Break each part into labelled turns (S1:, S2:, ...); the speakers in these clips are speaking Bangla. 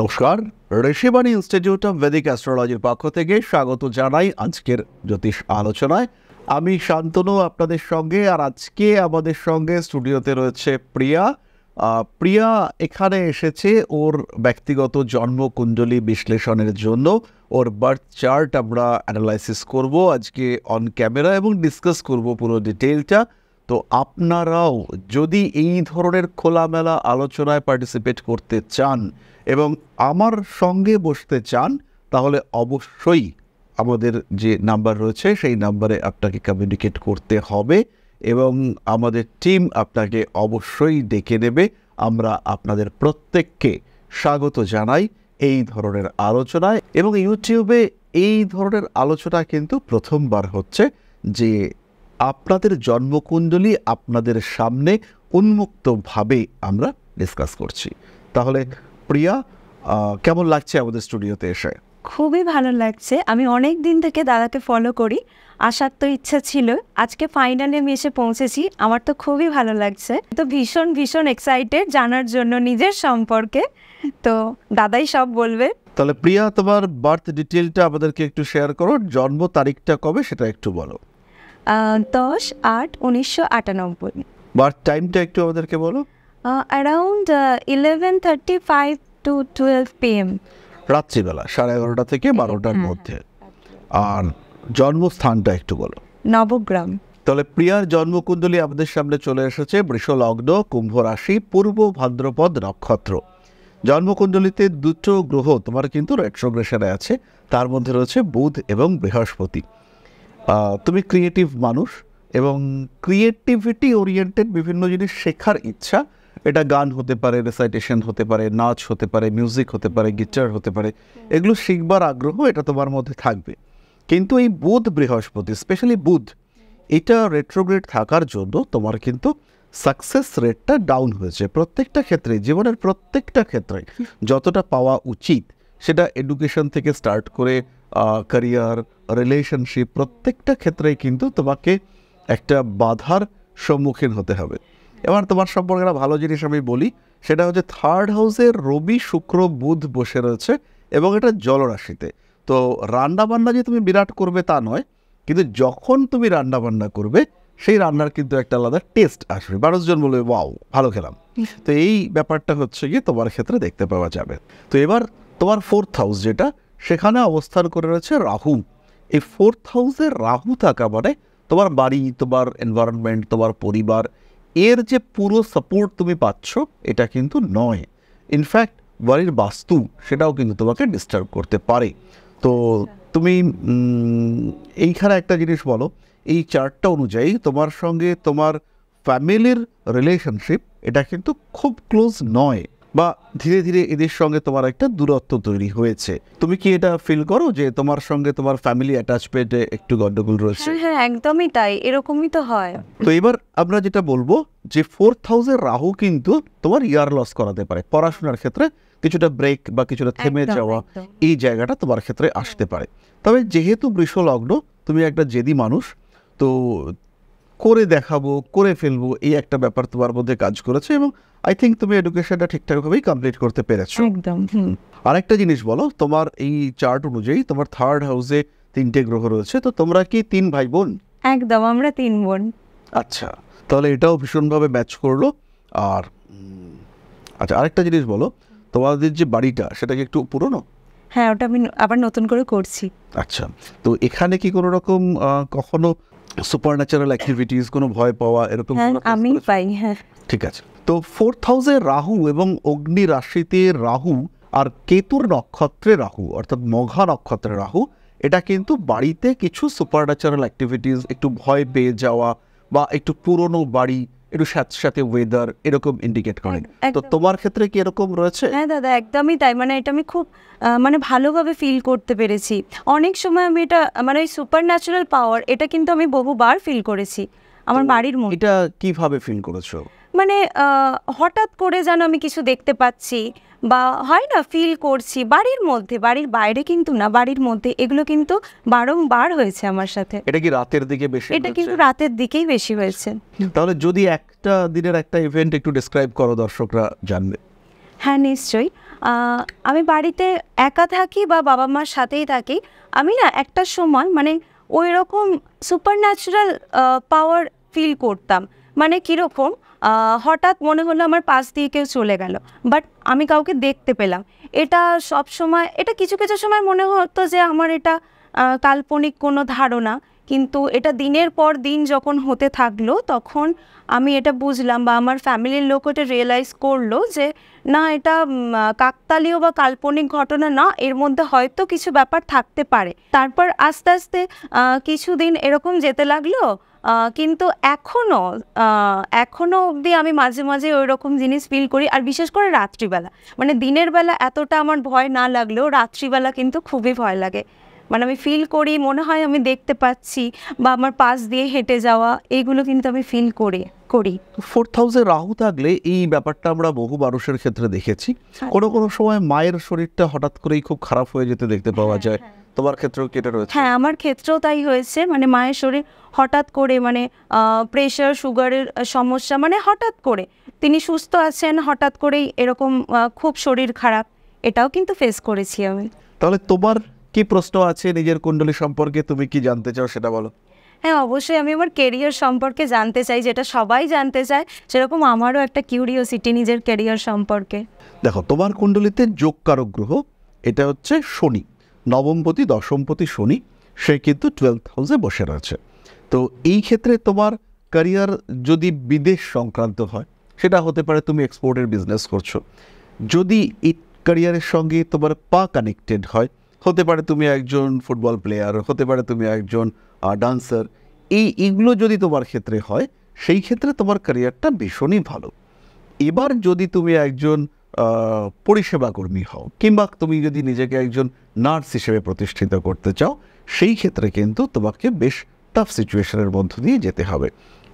S1: নমস্কার, ঋষিবাণী ইনস্টিটিউট অফ ভেদিক অ্যাস্ট্রোলজির পক্ষ থেকে স্বাগত জানাই আজকের জ্যোতিষ আলোচনায়। আমি শান্তনু আপনাদের সঙ্গে, আর আজকে আমাদের সঙ্গে স্টুডিওতে রয়েছে প্রিয়া। প্রিয়া এখানে এসেছে ওর ব্যক্তিগত জন্মকুণ্ডলী বিশ্লেষণের জন্য। ওর বার্থ চার্ট আমরা অ্যানালাইসিস করব আজকে অন ক্যামেরা এবং ডিসকাস করব পুরো ডিটেলটা। তো আপনারাও যদি এই ধরনের খোলামেলা আলোচনায় পার্টিসিপেট করতে চান এবং আমার সঙ্গে বসতে চান, তাহলে অবশ্যই আমাদের যে নাম্বার রয়েছে সেই নাম্বারে আপনাকে কমিউনিকেট করতে হবে এবং আমাদের টিম আপনাকে অবশ্যই ডেকে নেবে। আমরা আপনাদের প্রত্যেককে স্বাগত জানাই এই ধরনের আলোচনায়। এবং ইউটিউবে এই ধরনের আলোচনা কিন্তু প্রথমবার হচ্ছে যে আপনাদের জন্মকুণ্ডলী আপনাদের সামনে উন্মুক্তভাবে আমরা ডিসকাস করছি। তাহলে প্রিয়া, কেমন লাগছে আমাদের স্টুডিওতে এসে?
S2: খুবই ভালো লাগছে। আমি অনেক দিন থেকে দাদাকে ফলো করি, আসার তো ইচ্ছা ছিল, আজকে ফাইনালি আমি এসে পৌঁছেছি। আমার তো খুবই ভালো লাগছে, তো ভীষণ ভীষণ এক্সাইটেড জানার জন্য নিজের সম্পর্কে। তো দাদাই সব বলবে।
S1: তাহলে প্রিয়া, তোমার বার্থ ডিটেলটা আমাদেরকে একটু শেয়ার করো। জন্ম তারিখটা কবে সেটা একটু বলো।
S2: 10-8-1998।
S1: বার্থ টাইমটা একটু আমাদেরকে বলো।
S2: Around 11:35 to 12 PM।
S1: রাত্রিবেলা 11:30 থেকে 12টার মধ্যে। আর জন্মস্থানটা একটু বলো।
S2: নবগ্রাম।
S1: তাহলে প্রিয়ার জন্মকুণ্ডলী আমাদের সামনে চলে এসেছে। বৃষ লগ্ন, কুম্ভ রাশি, পূর্ব ভাদ্রপদ নক্ষত্র। জন্মকুণ্ডলীতে দুটো গ্রহ তোমার কিন্তু রেট্রোগ্রেশনে আছে, তার মধ্যে রয়েছে বুধ এবং বৃহস্পতি। তুমি ক্রিয়েটিভ মানুষ এবং ক্রিয়েটিভিটি ওরিয়েন্টেড বিভিন্ন জিনিস শেখার ইচ্ছা। এটা গান হতে পারে, রেসাইটেশন হতে পারে, নাচ হতে পারে, মিউজিক হতে পারে, গিটার হতে পারে, এগুলো শিখবার আগ্রহ এটা তোমার মধ্যে থাকবে। কিন্তু এই বুধ বৃহস্পতি, স্পেশালি বুধ, এটা রেট্রোগ্রেড থাকার জন্য তোমার কিন্তু সাকসেস রেটটা ডাউন হয়েছে প্রত্যেকটা ক্ষেত্রে, জীবনের প্রত্যেকটা ক্ষেত্রে। যতটা পাওয়া উচিত সেটা এডুকেশন থেকে স্টার্ট করে ক্যারিয়ার, রিলেশনশিপ, প্রত্যেকটা ক্ষেত্রেই কিন্তু তোমাকে একটা বাধার সম্মুখীন হতে হবে। এবার তোমার সম্পর্কে একটা ভালো জিনিস আমি বলি, সেটা হচ্ছে থার্ড হাউসে রবি, শুক্র, বুধ বসে রয়েছে এবং এটা জলরাশিতে। তো রান্নাবান্না যে তুমি বিরাট করবে তা নয়, কিন্তু যখন তুমি রান্নাবান্না করবে সেই রান্নার কিন্তু একটা আলাদা টেস্ট আসবে। মানুষজন বলবে ওয়াও ভালো খেলাম। তো এই ব্যাপারটা হচ্ছে গিয়ে তোমার ক্ষেত্রে দেখতে পাওয়া যাবে। তো এবার তোমার ফোর্থ হাউস যেটা, সেখানে অবস্থান করে রয়েছে রাহু। এই ফোর্থ হাউসে রাহু থাকা মানে তোমার বাড়ি, তোমার এনভায়রনমেন্ট, তোমার পরিবার, এর যে পুরো সাপোর্ট তুমি পাচ্ছ এটা কিন্তু নয়। ইনফ্যাক্ট বাড়ির বাস্তু সেটাও কিন্তু তোমাকে ডিস্টার্ব করতে পারে। তো তুমি এইখানে একটা জিনিস বলো, এই চার্টটা অনুযায়ী তোমার সঙ্গে তোমার ফ্যামিলির রিলেশনশিপ এটা কিন্তু খুব ক্লোজ নয়, বা ধীরে ধীরে এদের সঙ্গে তোমার একটা দূরত্ব তৈরি হয়েছে। তুমি কি এটা ফিল করো যে তোমার সঙ্গে তোমার ফ্যামিলি অ্যাটাচমেন্টে একটু গন্ডগোল রয়েছে?
S2: হ্যাঁ, একদমই তাই, এরকমই তো হয়।
S1: তো এবার আমরা যেটা বলবো যে ফোর্থ হাউসের রাহু কিন্তু তোমার ইয়ার লস করাতে পারে। পড়াশোনার ক্ষেত্রে কিছুটা ব্রেক বা কিছুটা থেমে যাওয়া, এই জায়গাটা তোমার ক্ষেত্রে আসতে পারে। তবে যেহেতু বৃষ লগ্ন, তুমি একটা জেদি মানুষ, তো করে দেখাবো, করে ফেলবো, এই একটা ব্যাপার তোমার মধ্যে কাজ করেছে এবং আই থিঙ্ক তুমি এডুকেশনটা ঠিকঠাকভাবেই কমপ্লিট করতে পেরেছো।
S2: একদম।
S1: আরেকটা জিনিস বলো, তোমার এই চার্ট অনুযায়ী তোমার থার্ড হাউসে 3টে গ্রহ রয়েছে, তো তোমরা কি 3 ভাই বোন?
S2: একদম, আমরা 3 বোন।
S1: আচ্ছা, তাহলে এটাও ভীষণভাবে ম্যাচ করলো। আর আচ্ছা, আরেকটা জিনিস বলো, তোমাদের যে বাড়িটা সেটা কি একটু পুরনো?
S2: হ্যাঁ, ওটা আমি আবার নতুন করে করছি।
S1: আচ্ছা, তো এখানে কি কোনো রকম কখনো সুপার ন্যাচারাল অ্যাক্টিভিটিস, কোনো ভয় পাওয়া এরকম?
S2: আমি পাই। হ্যাঁ,
S1: ঠিক আছে। তো ফোর্থ হাউসে রাহু এবং অগ্নি রাশিতে রাহু আর কেতুর নক্ষত্রে রাহু, অর্থাৎ মঘা নক্ষত্রে রাহু, এটা কিন্তু বাড়িতে কিছু সুপার ন্যাচারাল অ্যাক্টিভিটিস, একটু ভয় পেয়ে যাওয়া বা একটু পুরনো বাড়ি, একটু সাথে ওয়েদার, এরকম ইন্ডিকেট করে। তো তোমার ক্ষেত্রে কি এরকম রয়েছে?
S2: হ্যাঁ দাদা, একদমই তাই। মানে এটা আমি খুব ভালোভাবে ফিল করতে পেরেছি। অনেক সময় আমি এটা ওই সুপার ন্যাচারাল পাওয়ার, এটা কিন্তু আমি বহুবার ফিল করেছি আমার বাড়ির মধ্যে।
S1: এটা কিভাবে ফিল করেছো?
S2: হঠাৎ করে যেন আমি কিছু দেখতে পাচ্ছি, বা হয় না, ফিল করছি বাড়ির মধ্যে, বাড়ির বাইরে কিন্তু না, বাড়ির মধ্যে। এগুলো কিন্তু বারংবার হয়েছে আমার সাথে।
S1: এটা কি রাতের দিকে বেশি?
S2: এটা কিন্তু রাতের দিকেই বেশি হয়েছে।
S1: তাহলে যদি একটা দিনের একটা ইভেন্ট একটু ডেসক্রাইব করো, দর্শকরা জানবে।
S2: হ্যাঁ, নিশ্চয়ই। আমি বাড়িতে একা থাকি বা বাবা মার সাথেই থাকি। আমি না একটা সময় মানে ওই রকম সুপার ন্যাচারাল পাওয়ার ফিল করতাম। মানে কীরকম, হঠাৎ মনে হলো আমার পাশ দিয়ে কেউ চলে গেল, বাট আমি কাউকে দেখতে পেলাম। এটা সব সময়, এটা কিছু কিছু সময় মনে হতো যে আমার এটা কাল্পনিক কোনো ধারণা, কিন্তু এটা দিনের পর দিন যখন হতে থাকলো তখন আমি এটা বুঝলাম বা আমার ফ্যামিলির লোক এটা রিয়েলাইজ করলো যে না, এটা কাকতালীয় বা কাল্পনিক ঘটনা না, এর মধ্যে হয়তো কিছু ব্যাপার থাকতে পারে। তারপর আস্তে আস্তে কিছুদিন এরকম যেতে লাগলো, কিন্তু এখনও অবধি আমি মাঝে মাঝে ওই রকম জিনিস ফিল করি। আর বিশেষ করে রাত্রিবেলা, মানে দিনের বেলা এতটা আমার ভয় না লাগলেও রাত্রিবেলা কিন্তু খুবই ভয় লাগে। মানে আমি ফিল করি, মনে হয় আমি দেখতে পাচ্ছি বা আমার পাশ দিয়ে হেঁটে যাওয়া, এইগুলো কিন্তু আমি ফিল করি।
S1: 4th হাউসে রাহু থাকলে এই ব্যাপারটা আমরা বহু মানুষের ক্ষেত্রে দেখেছি। কোনো কোনো সময় মায়ের শরীরটা হঠাৎ করেই খুব খারাপ হয়ে যেতে দেখতে পাওয়া যায়। তোমার ক্ষেত্রেও কি এটা রয়েছে?
S2: হ্যাঁ, আমার ক্ষেত্রেও তাই হয়েছে। মানে মায়ের শরীর হঠাৎ করে, মানে প্রেশার, সুগারের সমস্যা, মানে হঠাৎ করে তিনি সুস্থ আছেন, হঠাৎ করেই এরকম খুব শরীর খারাপ, এটাও কিন্তু ফেস করেছি আমি।
S1: তাহলে তোমার কি প্রশ্ন আছে নিজের কুণ্ডলী সম্পর্কে, তুমি কি জানতে চাও সেটা বলো।
S2: হ্যাঁ, অবশ্যই আমি আমার কেরিয়ার সম্পর্কে জানতে চাই, যেটা সবাই জানতে চায়, সেরকম আমারও একটা কিউরিওসিটি নিজের কেরিয়ার সম্পর্কে।
S1: দেখো, তোমার কুণ্ডলিতে যোগকারক গ্রহ এটা হচ্ছে শনি, নবমপতি দশমপতি শনি, সে কিন্তু 12th হাউসে বসে রয়েছে। তো এই ক্ষেত্রে তোমার ক্যারিয়ার যদি বিদেশ সংক্রান্ত হয়, সেটা হতে পারে তুমি এক্সপোর্টের বিজনেস করছো। যদি এই ক্যারিয়ারের সঙ্গে তোমার পা কানেক্টেড হয়, হতে পারে তুমি একজন ফুটবল প্লেয়ার, হতে পারে তুমি একজন ডান্সার, এইগুলো যদি তোমার ক্ষেত্রে হয়, সেই ক্ষেত্রে তোমার ক্যারিয়ারটা ভীষণই ভালো। এবার যদি তুমি একজন পরিষেবা কর্মী হও, কিংবা তুমি যদি নিজেকে একজন নার্স হিসেবে প্রতিষ্ঠিত করতে চাও, সেই ক্ষেত্রে কিন্তু তোমাকে বেশ টাফ সিচুয়েশনের মধ্য দিয়ে যেতে হবে।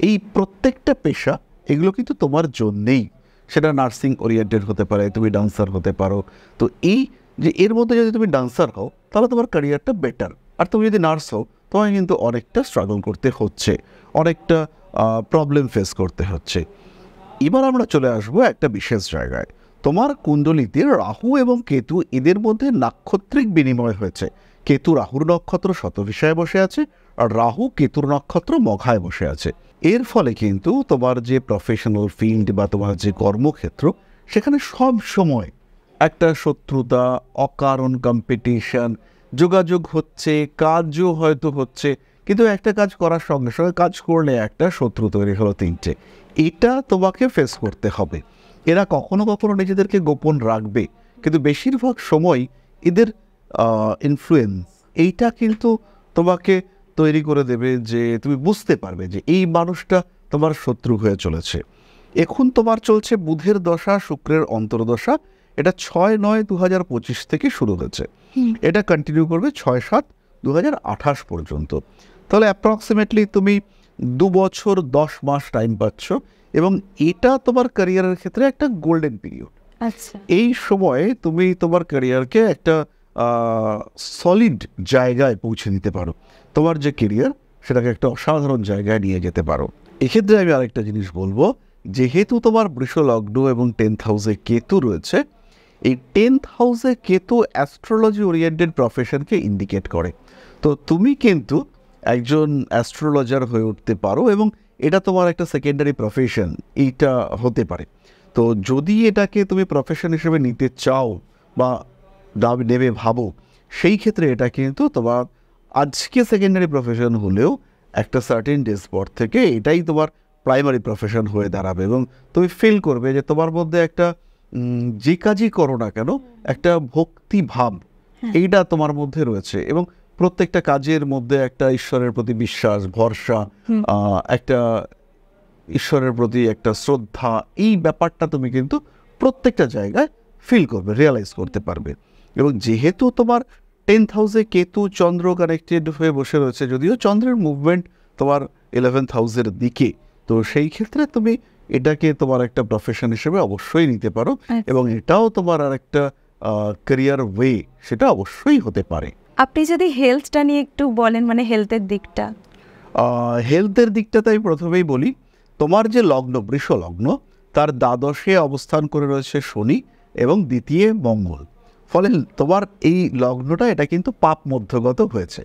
S1: এই প্রত্যেকটা পেশা, এগুলো কিন্তু তোমার জন্যেই, সেটা নার্সিং ওরিয়েন্টেড হতে পারে, তুমি ডান্সার হতে পারো। তো এই যে এর মধ্যে যদি তুমি ডান্সার হও, তাহলে তোমার ক্যারিয়ারটা বেটার। আর তুমি যদি নার্স হও, তোমাকে কিন্তু অনেকটা স্ট্রাগল করতে হচ্ছে, অনেকটা প্রবলেম ফেস করতে হচ্ছে। এবার আমরা চলে আসবো একটা বিশেষ জায়গায়। তোমার কুণ্ডলিতে রাহু এবং কেতু, এদের মধ্যে নাক্ষত্রিক বিনিময় হয়েছে। কেতু রাহুর নক্ষত্র শতভিষায় বসে আছে, আর রাহু কেতুর নক্ষত্র মঘায় বসে আছে। এর ফলে কিন্তু তোমার যে প্রফেশনাল ফিল্ড বা তোমার যে কর্মক্ষেত্র, সেখানে সব সময় একটা শত্রুতা, অকারণ কম্পিটিশন, যোগাযোগ হচ্ছে, কাজও হয়তো হচ্ছে, কিন্তু একটা কাজ করার সঙ্গে সঙ্গে কাজ করলে একটা শত্রু তৈরি হলো 3টে। এটা তোমাকে ফেস করতে হবে। এরা কখনো কখনো নিজেদেরকে গোপন রাখবে, কিন্তু বেশিরভাগ সময় এদের ইনফ্লুয়েন্স এইটা কিন্তু তোমাকে তৈরি করে দেবে যে তুমি বুঝতে পারবে যে এই মানুষটা তোমার শত্রু হয়ে চলেছে। এখন তোমার চলছে বুধের দশা, শুক্রের অন্তর্দশা। এটা 6-9-2025 থেকে শুরু হয়েছে, এটা কন্টিনিউ করবে 6-7-2028 পর্যন্ত। তাহলে অ্যাপ্রক্সিমেটলি তুমি 2 বছর 10 মাস টাইম পাচ্ছ, এবং এটা তোমার ক্যারিয়ারের ক্ষেত্রে একটা গোল্ডেন পিরিয়ড।
S2: আচ্ছা,
S1: এই সময়ে তুমি তোমার ক্যারিয়ারকে একটা সলিড জায়গায় পৌঁছে দিতে পারো। তোমার যে ক্যারিয়ার, সেটাকে একটা অসাধারণ জায়গায় নিয়ে যেতে পারো। এক্ষেত্রে আমি আরেকটা জিনিস বলবো, যেহেতু তোমার বৃষ লগ্ন এবং 10th হাউসে কেতু রয়েছে, এই 10th হাউসে কেতু অ্যাস্ট্রোলজি ওরিয়েন্টেড প্রফেশনকে ইন্ডিকেট করে। তো তুমি কিন্তু একজন অ্যাস্ট্রোলজার হয়ে উঠতে পারো, এবং এটা তোমার একটা সেকেন্ডারি প্রফেশন এইটা হতে পারে। তো যদি এটাকে তুমি প্রফেশন হিসেবে নিতে চাও বা নেবে ভাবো, সেই ক্ষেত্রে এটা কিন্তু তোমার আজকে সেকেন্ডারি প্রফেশন হলেও একটা সার্টেন ডেজ পর থেকে এটাই তোমার প্রাইমারি প্রফেশন হয়ে দাঁড়াবে, এবং তুমি ফিল করবে যে তোমার মধ্যে একটা যে কাজই করো না কেন, একটা ভক্তি ভাব এইটা তোমার মধ্যে রয়েছে, এবং প্রত্যেকটা কাজের মধ্যে একটা ঈশ্বরের প্রতি বিশ্বাস, ভরসা, একটা ঈশ্বরের প্রতি একটা শ্রদ্ধা, এই ব্যাপারটা তুমি কিন্তু প্রত্যেকটা জায়গায় ফিল করবে, রিয়েলাইজ করতে পারবে। এবং যেহেতু তোমার 10th হাউসে কেতু চন্দ্র কানেক্টেড হয়ে বসে রয়েছে, যদিও চন্দ্রের মুভমেন্ট তোমার 11th হাউসের দিকে, তো সেই ক্ষেত্রে তুমি এটাকে তোমার একটা প্রফেশন হিসেবে অবশ্যই নিতে পারো, এবং এটাও তোমার আর একটা ক্যারিয়ার ওয়ে, সেটা অবশ্যই হতে পারে।
S2: আপনি যদি হেলথটা নিয়ে একটু বলেন, মানে হেলথের দিকটা।
S1: হেলথের দিকটা তাই প্রথমেই বলি, তোমার যে লগ্ন, বৃষ লগ্ন, তার দ্বাদশে অবস্থান করে রয়েছে শনি, এবং দ্বিতীয় মঙ্গল। ফলে তোমার এই লগ্নটা এটা কিন্তু পাপ মধ্যগত হয়েছে,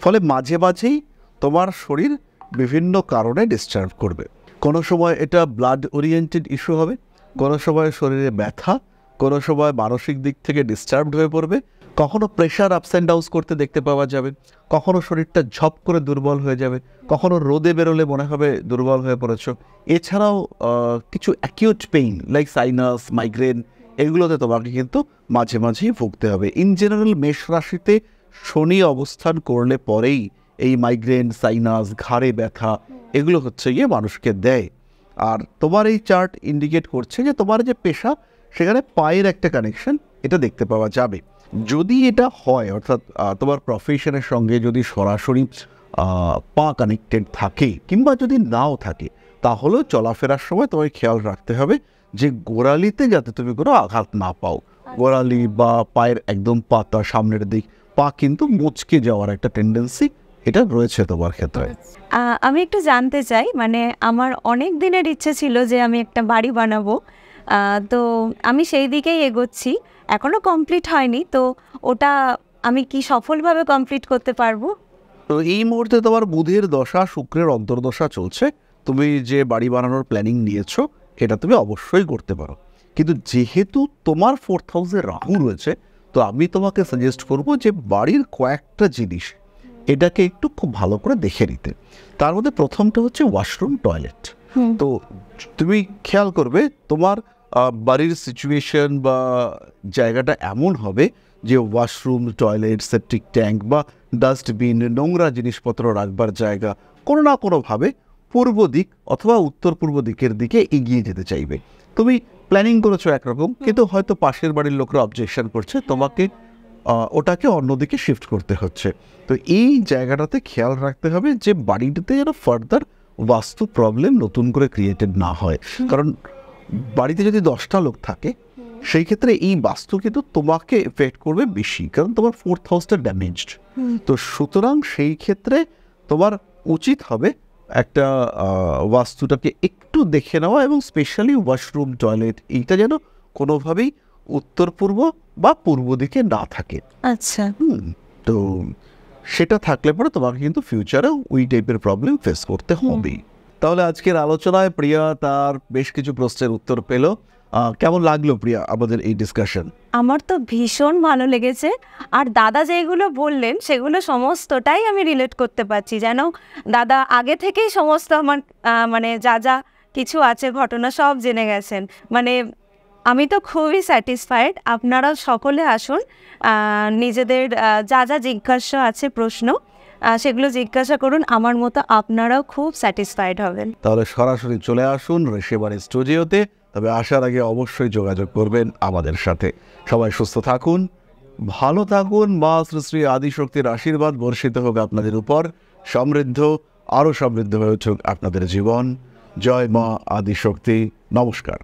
S1: ফলে মাঝে মাঝেই তোমার শরীর বিভিন্ন কারণে ডিস্টার্ব করবে। কোনো সময় এটা ব্লাড ওরিয়েন্টেড ইস্যু হবে, কোনো সময় শরীরে ব্যথা, কোনো সময় মানসিক দিক থেকে ডিস্টার্বড হয়ে পড়বে, কখনো প্রেশার আপস অ্যান্ড ডাউনস করতে দেখতে পাওয়া যাবে, কখনো শরীরটা ঝপ করে দুর্বল হয়ে যাবে, কখনো রোদে বেরোলে মনে হবে দুর্বল হয়ে পড়েছো। এছাড়াও কিছু acute pain like sinus, migraine, এগুলোতে তোমাকে কিন্তু মাঝে মাঝেই ভুগতে হবে। ইন জেনারেল মেষ রাশিতে শনি অবস্থান করলে পরেই এই মাইগ্রেন, সাইনাস, ঘাড়ে ব্যথা এগুলো হচ্ছে গিয়ে মানুষকে দেয়। আর তোমার এই চার্ট ইন্ডিকেট করছে যে তোমার যে পেশা সেখানে পায়ের একটা কানেকশন এটা দেখতে পাওয়া যাবে। যদি এটা হয়, অর্থাৎ তোমার প্রফেশনের সঙ্গে যদি সরাসরি পা কানেক্টেড থাকে কিংবা যদি নাও থাকে, তাহলেও চলাফেরার সময় তোমায় খেয়াল রাখতে হবে যে গোড়ালিতে যাতে তুমি কোনো আঘাত না পাও। গোড়ালি বা পায়ের একদম পাতা সামনের দিক, পা কিন্তু মুচকে যাওয়ার একটা টেন্ডেন্সি এটা রয়েছে তোমার ক্ষেত্রে।
S2: আমি একটু জানতে চাই, মানে আমার অনেক দিনের ইচ্ছে ছিল যে আমি একটা বাড়ি বানাবো, তো আমি সেই দিকেই এগোচ্ছি, এখনও কমপ্লিট হয়নি, তো ওটা আমি কি সফলভাবে কমপ্লিট করতে পারবো?
S1: তো এই মুহূর্তে তোমার বুধের দশা, শুক্রের অন্তর্দশা চলছে, তুমি যে বাড়ি বানানোর প্ল্যানিং নিয়েছো এটা তুমি অবশ্যই করতে পারো। কিন্তু যেহেতু তোমার 4th হাউসে রাহু রয়েছে, তো আমি তোমাকে সাজেস্ট করবো যে বাড়ির কয়েকটা জিনিস এটাকে একটু খুব ভালো করে দেখে নিতে। তার মধ্যে প্রথমটা হচ্ছে ওয়াশরুম, টয়লেট। তো তুমি খেয়াল করবে তোমার বাড়ির সিচুয়েশন বা জায়গাটা এমন হবে যে ওয়াশরুম, টয়লেট, সেপটিক ট্যাঙ্ক বা ডাস্টবিন, নোংরা জিনিসপত্র রাখবার জায়গা কোনো না কোনোভাবে পূর্ব দিক অথবা উত্তর পূর্ব দিকের দিকে এগিয়ে যেতে চাইবে। তুমি প্ল্যানিং করেছো একরকম, কিন্তু হয়তো পাশের বাড়ির লোকরা অবজেকশন করছে, তোমাকে ওটাকে অন্যদিকে শিফট করতে হচ্ছে। তো এই জায়গাটাতে খেয়াল রাখতে হবে যে বাড়িটাতে যেন ফার্দার বাস্তু প্রবলেম নতুন করে ক্রিয়েটেড না হয়। কারণ বাড়িতে যদি 10টা লোক থাকে সেই ক্ষেত্রে এই বাস্তু কিন্তু তোমাকে এফেক্ট করবে বেশি, কারণ তোমার 4th হাউসটা ড্যামেজড। তো সুতরাং সেই ক্ষেত্রে তোমার উচিত হবে একটা বাস্তুটাকে একটু দেখে নেওয়া, এবং স্পেশালি ওয়াশরুম, টয়লেট এইটা যেন কোনোভাবেই উত্তর পূর্ব বা পূর্ব দিকে না থাকে।
S2: আচ্ছা।
S1: তো সেটা থাকলে পরে তোমাকে কিন্তু ফিউচারেও ওই টাইপের প্রবলেম ফেস করতে হবে। তাহলে আজকের আলোচনায় প্রিয়া তার বেশ কিছু প্রশ্নের উত্তর পেল। কেমন লাগলো প্রিয়া আমাদের এই ডিসকাশন?
S2: আমার তো ভীষণ ভালো লেগেছে, আর দাদা যেগুলো বললেন সেগুলো সমস্তটাই আমি রিলেট করতে পারছি, যেন দাদা আগে থেকেই সমস্ত আমার মানে যা যা কিছু আছে ঘটনা সব জেনে গেছেন। মানে আমি তো খুবই স্যাটিসফাইড। আপনারাও সকলে আসুন, নিজেদের যা যা জিজ্ঞাসা আছে প্রশ্ন সেগুলো জিজ্ঞাসা করুন, আমার মতো আপনারাও খুব স্যাটিসফাইড হবেন।
S1: তাহলে সরাসরি চলে আসুন ঋষিবাণী স্টুডিওতে, তবে আসার আগে অবশ্যই যোগাযোগ করবেন আমাদের সাথে। সবাই সুস্থ থাকুন, ভালো থাকুন, মা শ্রী শ্রী আদিশক্তির আশীর্বাদ বর্ষিত হোক আপনাদের উপর, সমৃদ্ধ আরও সমৃদ্ধ হয়ে উঠুক আপনাদের জীবন। জয় মা আদিশক্তি। নমস্কার।